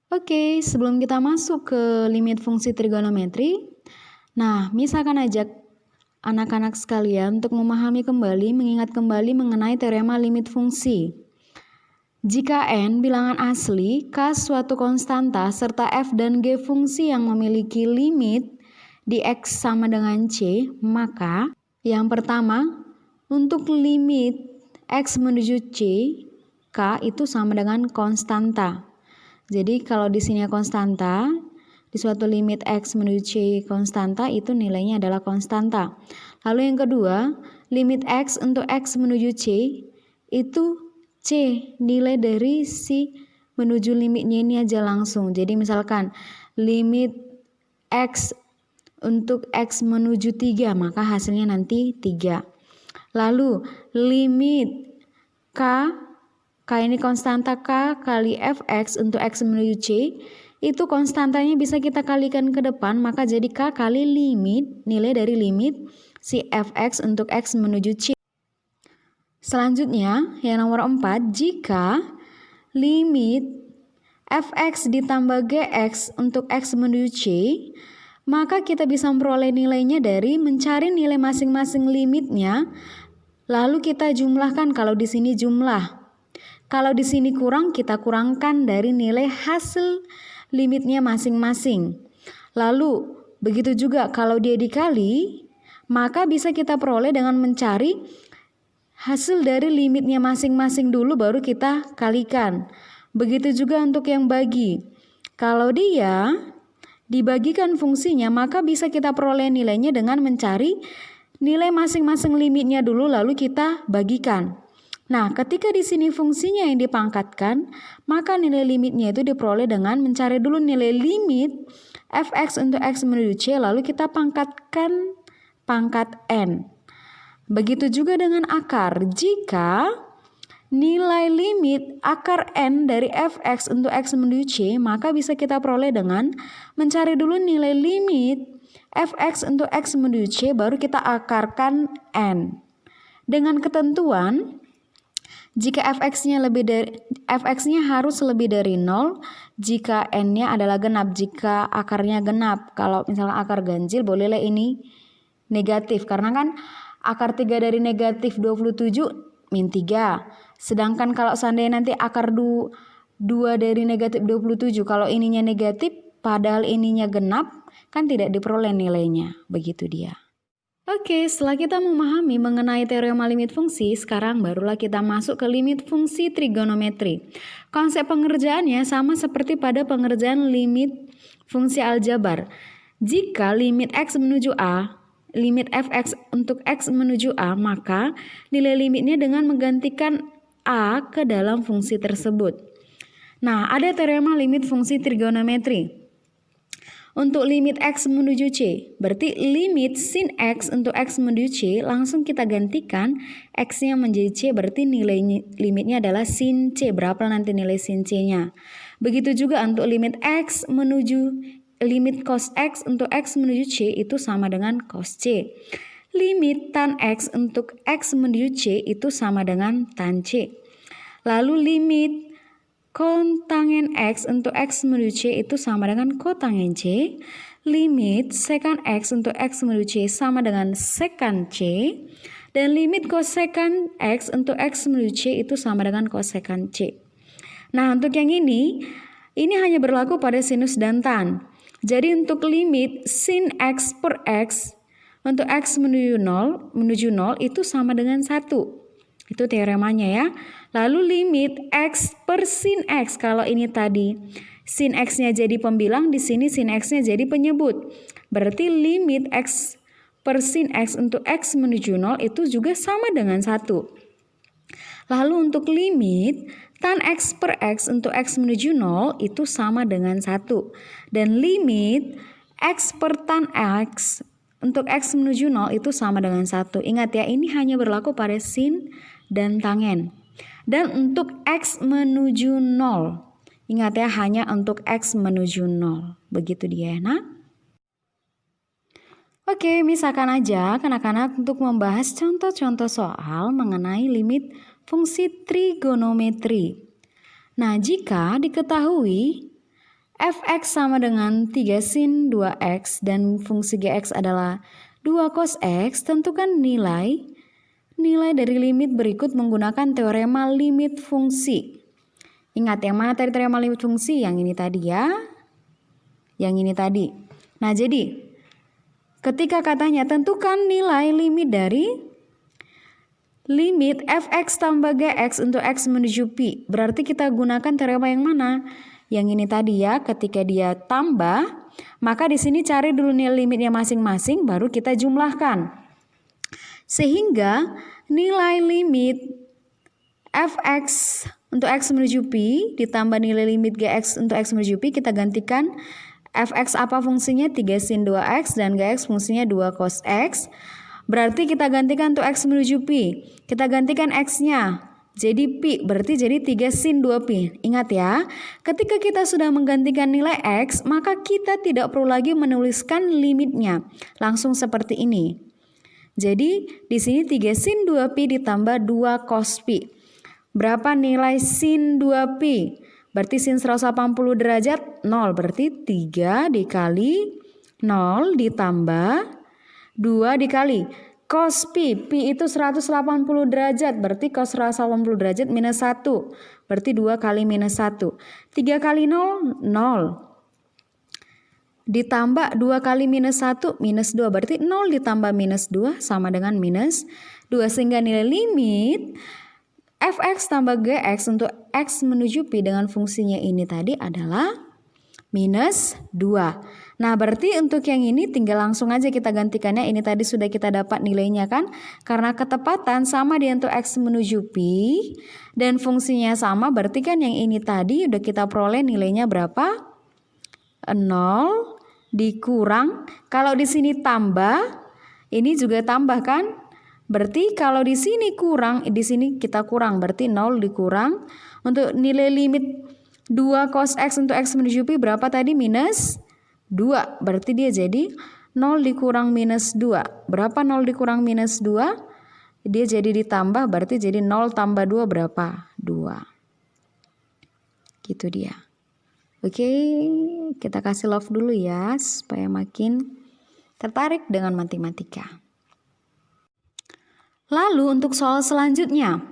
Oke, sebelum kita masuk ke limit fungsi trigonometri, nah, misalkan ajak anak-anak sekalian untuk memahami kembali, mengingat kembali mengenai teorema limit fungsi. Jika n bilangan asli, k suatu konstanta, serta f dan g fungsi yang memiliki limit di x sama dengan c, maka yang pertama, untuk limit x menuju c, k itu sama dengan konstanta. Jadi kalau di sini konstanta, di suatu limit x menuju c konstanta itu nilainya adalah konstanta. Lalu yang kedua, limit x untuk x menuju c itu c, nilai dari si menuju limitnya ini aja langsung. Jadi misalkan limit x untuk x menuju 3, maka hasilnya nanti 3. Lalu limit K ini konstanta K kali Fx untuk X menuju C, itu konstantanya bisa kita kalikan ke depan, maka jadi K kali limit, nilai dari limit si Fx untuk X menuju C. Selanjutnya, yang nomor 4, jika limit Fx ditambah Gx untuk X menuju C, maka kita bisa memperoleh nilainya dari mencari nilai masing-masing limitnya, lalu kita jumlahkan kalau di sini jumlah. Kalau di sini kurang, kita kurangkan dari nilai hasil limitnya masing-masing. Lalu, begitu juga kalau dia dikali, maka bisa kita peroleh dengan mencari hasil dari limitnya masing-masing dulu baru kita kalikan. Begitu juga untuk yang bagi. Kalau dia dibagikan fungsinya, maka bisa kita peroleh nilainya dengan mencari nilai masing-masing limitnya dulu lalu kita bagikan. Nah, ketika di sini fungsinya yang dipangkatkan, maka nilai limitnya itu diperoleh dengan mencari dulu nilai limit Fx untuk X menuju C, lalu kita pangkatkan pangkat N. Begitu juga dengan akar. Jika nilai limit akar N dari Fx untuk X menuju C, maka bisa kita peroleh dengan mencari dulu nilai limit Fx untuk X menuju C, baru kita akarkan N. Dengan ketentuan, jika Fx-nya harus lebih dari 0, jika N-nya adalah genap, jika akarnya genap. Kalau misalnya akar ganjil, bolehlah ini negatif, karena kan akar 3 dari negatif 27 min 3. Sedangkan kalau seandainya nanti akar 2 dari negatif 27, kalau ininya negatif, padahal ininya genap, kan tidak diperoleh nilainya. Begitu dia. Oke, setelah kita memahami mengenai teorema limit fungsi, sekarang barulah kita masuk ke limit fungsi trigonometri. Konsep pengerjaannya sama seperti pada pengerjaan limit fungsi aljabar. Jika limit x menuju a, limit fx untuk x menuju a, maka nilai limitnya dengan menggantikan a ke dalam fungsi tersebut. Nah, ada teorema limit fungsi trigonometri. Untuk limit x menuju c, berarti limit sin x untuk x menuju c, langsung kita gantikan x-nya menjadi c, berarti nilai limitnya adalah sin c. Berapa nanti nilai sin c-nya? Begitu juga untuk limit x menuju limit cos x untuk x menuju c itu sama dengan cos c. Limit tan x untuk x menuju c itu sama dengan tan c. Lalu limit kotangen x untuk x menuju c itu sama dengan kotangen c. Limit secant x untuk x menuju c sama dengan secant c. Dan limit cosecant x untuk x menuju c itu sama dengan cosecant c. Nah, untuk yang ini hanya berlaku pada sinus dan tan. Jadi untuk limit sin x per x untuk x menuju 0 itu sama dengan 1. Itu teoremanya ya. Lalu limit x per sin x, kalau ini tadi sin x-nya jadi pembilang, di sini sin x-nya jadi penyebut. Berarti limit x per sin x untuk x menuju 0 itu juga sama dengan 1. Lalu untuk limit tan x per x untuk x menuju 0 itu sama dengan 1. Dan limit x per tan x untuk x menuju 0 itu sama dengan 1. Ingat ya, ini hanya berlaku pada sin dan tangen. Dan untuk x menuju 0, ingat ya, hanya untuk x menuju 0. Begitu dia, nah. Oke, misalkan aja anak-anak untuk membahas contoh-contoh soal mengenai limit fungsi trigonometri. Nah, jika diketahui fx sama dengan 3 sin 2x dan fungsi gx adalah 2 cos x, tentukan nilai dari limit berikut menggunakan teorema limit fungsi. Ingat yang mana tadi teorema limit fungsi? Yang ini tadi ya. Yang ini tadi. Nah, jadi ketika katanya tentukan nilai limit dari limit fx tambah gx untuk x menuju pi. Berarti kita gunakan teorema yang mana? Yang ini tadi ya, ketika dia tambah, maka di sini cari dulu nilai limitnya masing-masing baru kita jumlahkan. Sehingga nilai limit fx untuk x menuju pi ditambah nilai limit gx untuk x menuju pi, kita gantikan fx apa fungsinya? 3 sin 2x dan gx fungsinya 2 cos x. Berarti kita gantikan untuk x menuju pi. Kita gantikan x-nya jadi pi, berarti jadi 3 sin 2 pi. Ingat ya, ketika kita sudah menggantikan nilai x, maka kita tidak perlu lagi menuliskan limitnya. Langsung seperti ini. Jadi di sini 3 sin 2 pi ditambah 2 cos pi. Berapa nilai sin 2 pi? Berarti sin 180 derajat 0, berarti 3 dikali 0 ditambah 2 dikali cos pi. Pi itu 180 derajat, berarti cos 180 derajat minus 1. Berarti 2 kali minus 1. 3 kali 0, 0. Ditambah 2 kali minus 1, minus 2. Berarti 0 ditambah minus 2 sama dengan minus 2. Sehingga nilai limit fx tambah gx untuk x menuju pi dengan fungsinya ini tadi adalah minus 2. Nah, berarti untuk yang ini tinggal langsung aja kita gantikannya. Ini tadi sudah kita dapat nilainya kan? Karena ketepatan sama dia untuk x menuju pi dan fungsinya sama, berarti kan yang ini tadi udah kita peroleh nilainya berapa? 0 dikurang. Kalau di sini tambah, ini juga tambah kan? Berarti kalau di sini kurang, di sini kita kurang. Berarti 0 dikurang. Untuk nilai limit 2 cos x untuk x menuju pi berapa tadi? Minus 2. Berarti dia jadi 0 dikurang minus 2. Berapa 0 dikurang minus 2? Dia jadi ditambah, berarti jadi 0 tambah 2 berapa? 2. Gitu dia. Oke, kita kasih love dulu ya supaya makin tertarik dengan matematika. Lalu untuk soal selanjutnya,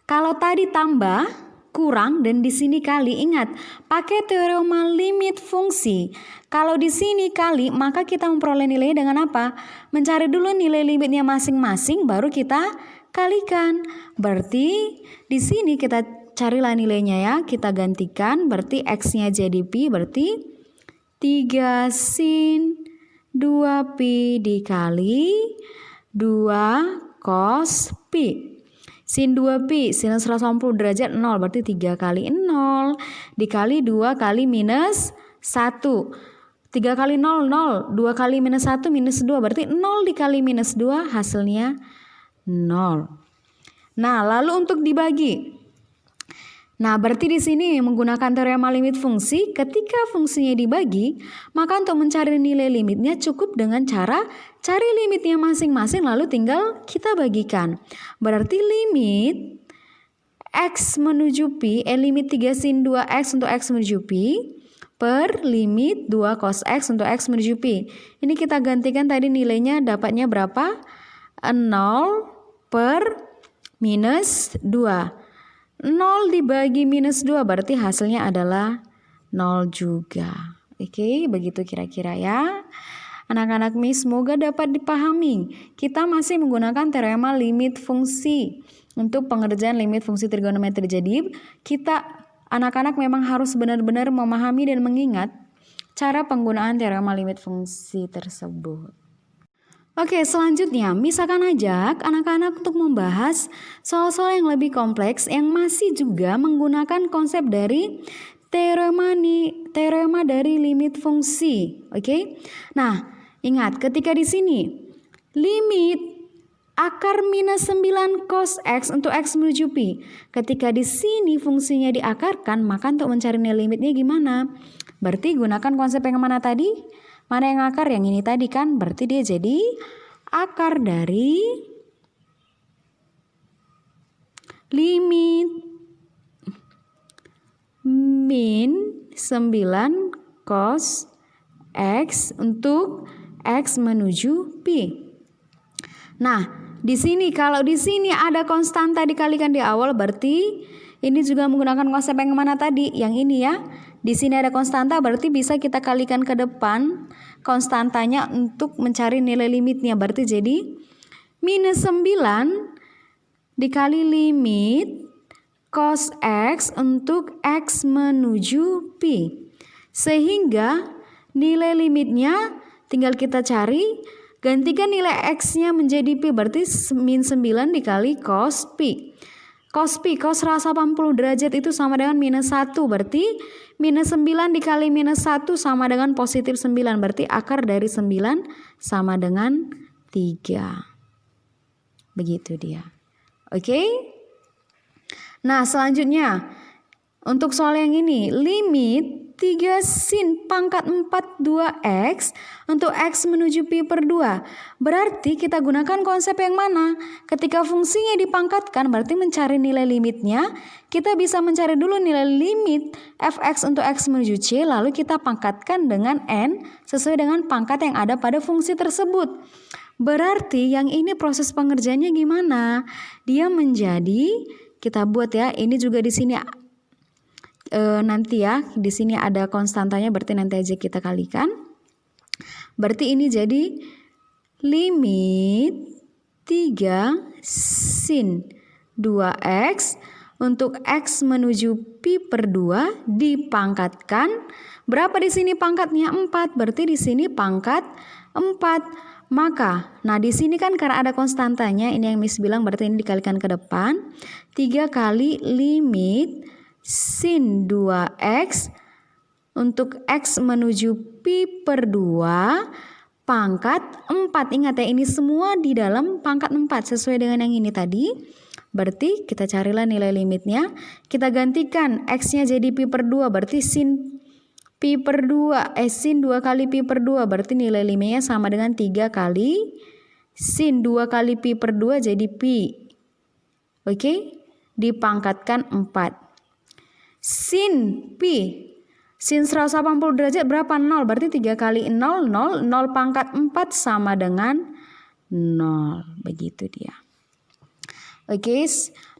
kalau tadi tambah, kurang dan di sini kali, ingat pakai teorema limit fungsi. Kalau di sini kali, maka kita memperoleh nilai dengan apa? Mencari dulu nilai limitnya masing-masing baru kita kalikan. Berarti di sini kita carilah nilainya ya, kita gantikan, berarti x-nya jadi pi, berarti 3 sin 2 pi dikali 2 cos pi. Sin 2 pi, sin 180 derajat 0, berarti 3 kali 0 dikali 2 kali minus 1. 3 kali 0, 0. 2 kali minus 1, minus 2. Berarti 0 dikali minus 2 hasilnya 0. Nah, lalu untuk dibagi. Nah, berarti di sini menggunakan teorema limit fungsi, ketika fungsinya dibagi, maka untuk mencari nilai limitnya cukup dengan cara cari limitnya masing-masing lalu tinggal kita bagikan. Berarti limit x menuju pi, limit 3 sin 2x untuk x menuju pi per limit 2 cos x untuk x menuju pi. Ini kita gantikan tadi nilainya dapatnya berapa? 0 per minus 2. 0 dibagi minus 2 berarti hasilnya adalah 0 juga. Oke, begitu kira-kira ya. Anak-anak Miss, semoga dapat dipahami. Kita masih menggunakan teorema limit fungsi untuk pengerjaan limit fungsi trigonometri. Jadi, anak-anak memang harus benar-benar memahami dan mengingat cara penggunaan teorema limit fungsi tersebut. Oke, selanjutnya Miss akan ajak anak-anak untuk membahas soal-soal yang lebih kompleks yang masih juga menggunakan konsep dari teorema dari limit fungsi. Oke. Nah, ingat ketika di sini limit akar minus 9 cos x untuk x menuju pi. Ketika di sini fungsinya diakarkan, maka untuk mencari nilai limitnya gimana? Berarti gunakan konsep yang mana tadi? Mana yang akar? Yang ini tadi kan, berarti dia jadi akar dari limit min 9 cos X untuk X menuju Pi. Nah, di sini kalau di sini ada konstanta dikalikan di awal, berarti ini juga menggunakan konsep yang mana tadi? Yang ini ya. Di sini ada konstanta, berarti bisa kita kalikan ke depan konstantanya untuk mencari nilai limitnya. Berarti jadi minus 9 dikali limit cos X untuk X menuju Pi. Sehingga nilai limitnya tinggal kita cari, gantikan nilai X-nya menjadi Pi, berarti min 9 dikali cos Pi. Cos Pi, cos 180 derajat itu sama dengan minus 1, berarti minus 9 dikali minus 1 sama dengan positif 9, berarti akar dari 9 sama dengan 3. Begitu dia. Oke? Nah, selanjutnya untuk soal yang ini, limit 3 sin pangkat 4 2x untuk x menuju pi per 2. Berarti kita gunakan konsep yang mana? Ketika fungsinya dipangkatkan, berarti mencari nilai limitnya. Kita bisa mencari dulu nilai limit fx untuk x menuju c, lalu kita pangkatkan dengan n sesuai dengan pangkat yang ada pada fungsi tersebut. Berarti yang ini proses pengerjaannya gimana? Dia menjadi, kita buat ya, ini juga di sini nanti ya, di sini ada konstantanya, berarti nanti aja kita kalikan. Berarti ini jadi limit 3 sin 2x untuk x menuju pi per 2 dipangkatkan. Berapa di sini pangkatnya? 4. Berarti di sini pangkat 4. Maka, nah di sini kan karena ada konstantanya, ini yang Miss bilang, berarti ini dikalikan ke depan. 3 kali limit sin 2x untuk x menuju pi per 2 pangkat 4. Ingat ya, ini semua di dalam pangkat 4 sesuai dengan yang ini tadi. Berarti kita carilah nilai limitnya. Kita gantikan x-nya jadi pi per 2, berarti sin pi per 2, sin 2 kali pi per 2, berarti nilai limitnya sama dengan 3 kali sin 2 kali pi per 2 jadi pi. Oke? Dipangkatkan 4. Sin pi, sin 180 derajat berapa? 0, berarti 3 kali 0, 0, 0 pangkat 4 sama dengan 0. Begitu dia. Oke,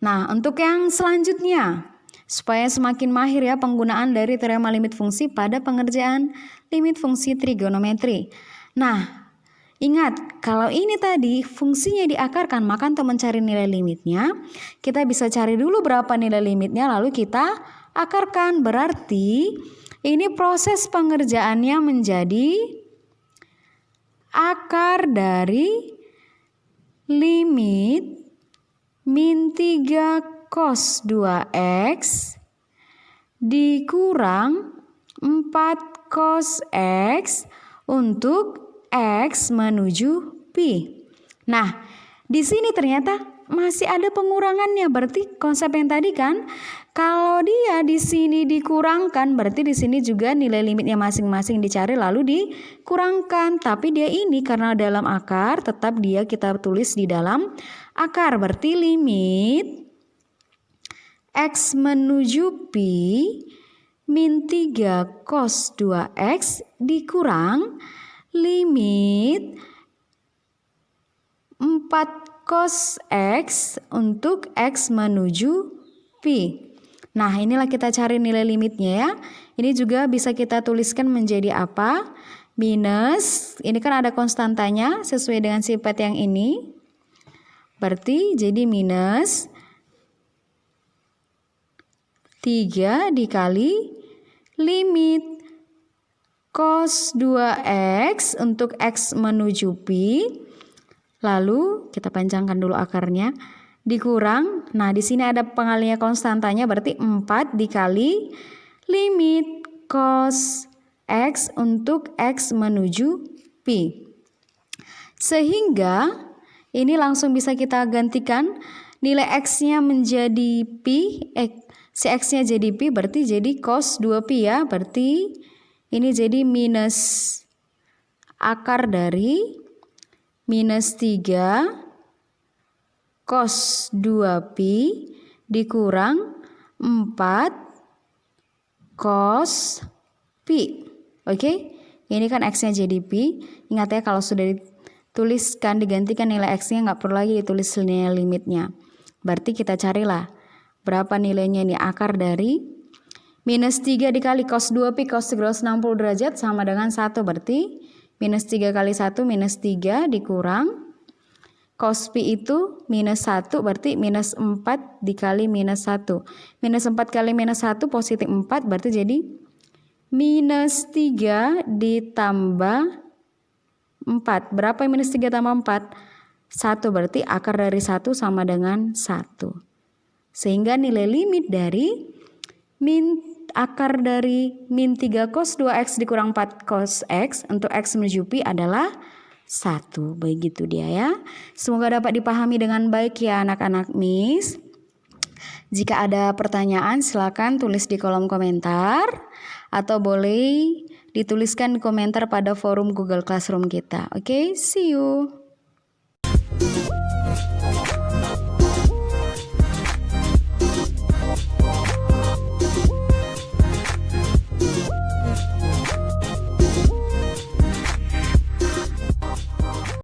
nah untuk yang selanjutnya, supaya semakin mahir ya penggunaan dari teorema limit fungsi pada pengerjaan limit fungsi trigonometri. Nah, ingat, kalau ini tadi fungsinya diakarkan, maka untuk mencari nilai limitnya, kita bisa cari dulu berapa nilai limitnya, lalu kita akarkan. Berarti ini proses pengerjaannya menjadi akar dari limit min 3 cos 2x dikurang 4 cos x untuk x menuju pi. Nah, di sini ternyata masih ada pengurangannya. Berarti konsep yang tadi kan, kalau dia di sini dikurangkan, berarti di sini juga nilai limitnya masing-masing dicari lalu dikurangkan. Tapi dia ini karena dalam akar, tetap dia kita tulis di dalam akar. Berarti limit x menuju pi min 3 cos 2x dikurang limit 4 cos x untuk x menuju pi. Nah, inilah kita cari nilai limitnya ya. Ini juga bisa kita tuliskan menjadi apa? Minus, ini kan ada konstantanya sesuai dengan sifat yang ini. Berarti jadi minus 3 dikali limit cos 2x untuk x menuju pi. Lalu kita panjangkan dulu akarnya, dikurang. Nah, di sini ada pengalinya konstantanya, berarti 4 dikali limit cos x untuk x menuju pi. Sehingga ini langsung bisa kita gantikan nilai x-nya menjadi pi, si x-nya jadi pi, berarti jadi cos 2 pi ya. Berarti ini jadi minus akar dari minus 3 cos 2 pi dikurang 4 cos pi. Oke, ini kan X-nya JDP. Ingat ya, kalau sudah dituliskan, digantikan nilai X-nya, nggak perlu lagi ditulis nilai limitnya. Berarti kita carilah berapa nilainya ini. Akar dari minus 3 dikali cos 2pi cos 360 derajat sama dengan 1. Berarti minus 3 kali 1 minus 3 dikurang cos pi itu minus 1, berarti minus 4 dikali minus 1. Minus 4 kali minus 1 positif 4, berarti jadi minus 3 ditambah 4. Berapa minus 3 tambah 4? 1, berarti akar dari 1 sama dengan 1. Sehingga nilai limit dari akar dari min 3 cos 2x dikurang 4 cos x untuk x menuju pi adalah 1. Begitu dia ya. Semoga dapat dipahami dengan baik ya anak-anak Miss. Jika ada pertanyaan silakan tulis di kolom komentar atau boleh dituliskan di komentar pada forum Google Classroom kita. Oke, see you.